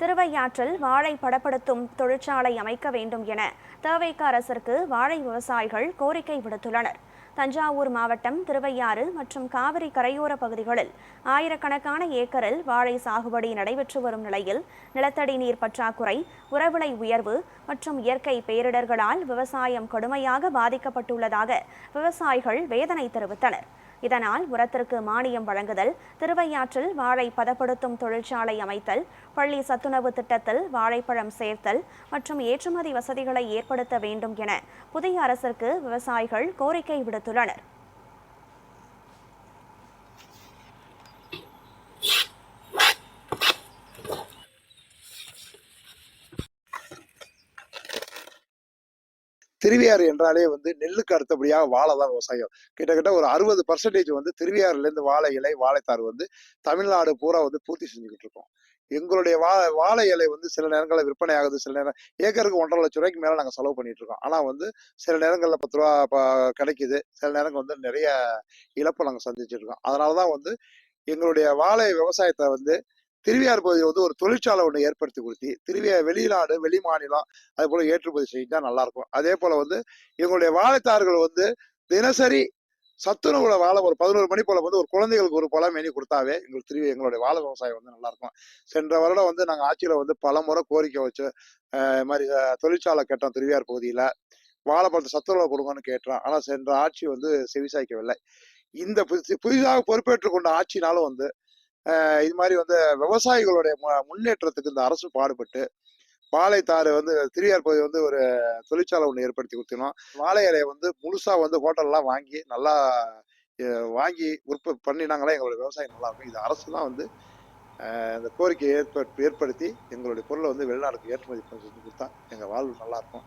திருவையாற்றில் வாழை பதப்படுத்தும் தொழிற்சாலை அமைக்க வேண்டும் என தவிக அரசிற்கு வாழை விவசாயிகள் கோரிக்கை விடுத்துள்ளனர். தஞ்சாவூர் மாவட்டம் திருவையாறு மற்றும் காவிரி கரையோர பகுதிகளில் ஆயிரக்கணக்கான ஏக்கரில் வாழை சாகுபடி நடைபெற்று வரும் நிலையில் நிலத்தடி நீர் பற்றாக்குறை, உரவிலை உயர்வு மற்றும் இயற்கை பேரிடர்களால் விவசாயம் கடுமையாக பாதிக்கப்பட்டுள்ளதாக விவசாயிகள் வேதனை தெரிவித்தனர். இதனால் உரத்திற்கு மானியம் வழங்குதல், திருவையாற்றில் வாழை பதப்படுத்தும் தொழிற்சாலை அமைத்தல், பள்ளி சத்துணவு திட்டத்தில் வாழைப்பழம் சேர்த்தல் மற்றும் ஏற்றுமதி வசதிகளை ஏற்படுத்த வேண்டும் என புதிய அரசிற்கு விவசாயிகள் கோரிக்கை விடுத்துள்ளனர். திருவையாறு என்றாலே நெல்லுக்கு அடுத்தபடியாக வாழை தான் விவசாயம். கிட்டத்தட்ட ஒரு 60% திருவையாறுல இருந்து வாழை இலை, வாழைத்தார் தமிழ்நாடு பூரா பூர்த்தி செஞ்சுக்கிட்டு இருக்கோம். எங்களுடைய வாழை இலை சில நேரங்களில் விற்பனை ஆகுது, சில நேரம் ஏக்கருக்கு 1,50,000 ரூபாய்க்கு மேல நாங்க செலவு பண்ணிட்டு இருக்கோம். ஆனா சில நேரங்கள்ல 10 ரூபா கிடைக்குது, சில நேரங்கள் நிறைய இழப்பை நாங்க சந்திச்சுட்டு இருக்கோம். அதனாலதான் எங்களுடைய வாழை விவசாயத்தை திருவையாறு பகுதியில் ஒரு தொழிற்சாலை ஒன்று ஏற்படுத்தி கொடுத்து வெளிநாடு, வெளி மாநிலம் அது போல ஏற்றுமதி செஞ்சா நல்லா இருக்கும். அதே போல எங்களுடைய வாழைத்தார்கள் தினசரி சத்துணவுல வாழை ஒரு 11 மணி போல ஒரு குழந்தைகளுக்கு ஒரு பழம் மேனி கொடுத்தாவே எங்களுடைய வாழை விவசாயம் நல்லா இருக்கும். சென்ற வருடம் நாங்க ஆட்சியில பல முறை கோரிக்கை வச்சு இது மாதிரி தொழிற்சாலை கேட்டோம். திருவையாறு பகுதியில வாழைப்பழத்தை சத்துணவு கொடுங்கன்னு கேட்டோம். ஆனா சென்ற ஆட்சி செவிசாய்க்கவில்லை. இந்த புதிதாக பொறுப்பேற்றுக் கொண்ட ஆட்சினாலும் இது மாதிரி விவசாயிகளுடைய முன்னேற்றத்துக்கு இந்த அரசு பாடுபட்டு வாழைத்தாறு திருவையாறு பகுதி ஒரு தொழிற்சாலை ஒன்று ஏற்படுத்தி கொடுத்தோம். வாழை இலையை முழுசா ஹோட்டல்லாம் வாங்கி நல்லா வாங்கி உற்பத்தி பண்ணினாங்களே எங்களுடைய விவசாயம் நல்லா இருக்கும். இது அரசு தான் இந்த கோரிக்கையை ஏற்படுத்தி எங்களுடைய பொருளை வெளிநாடுக்கு ஏற்றுமதி செஞ்சு கொடுத்தா எங்க வாழ்வு நல்லா இருக்கும்.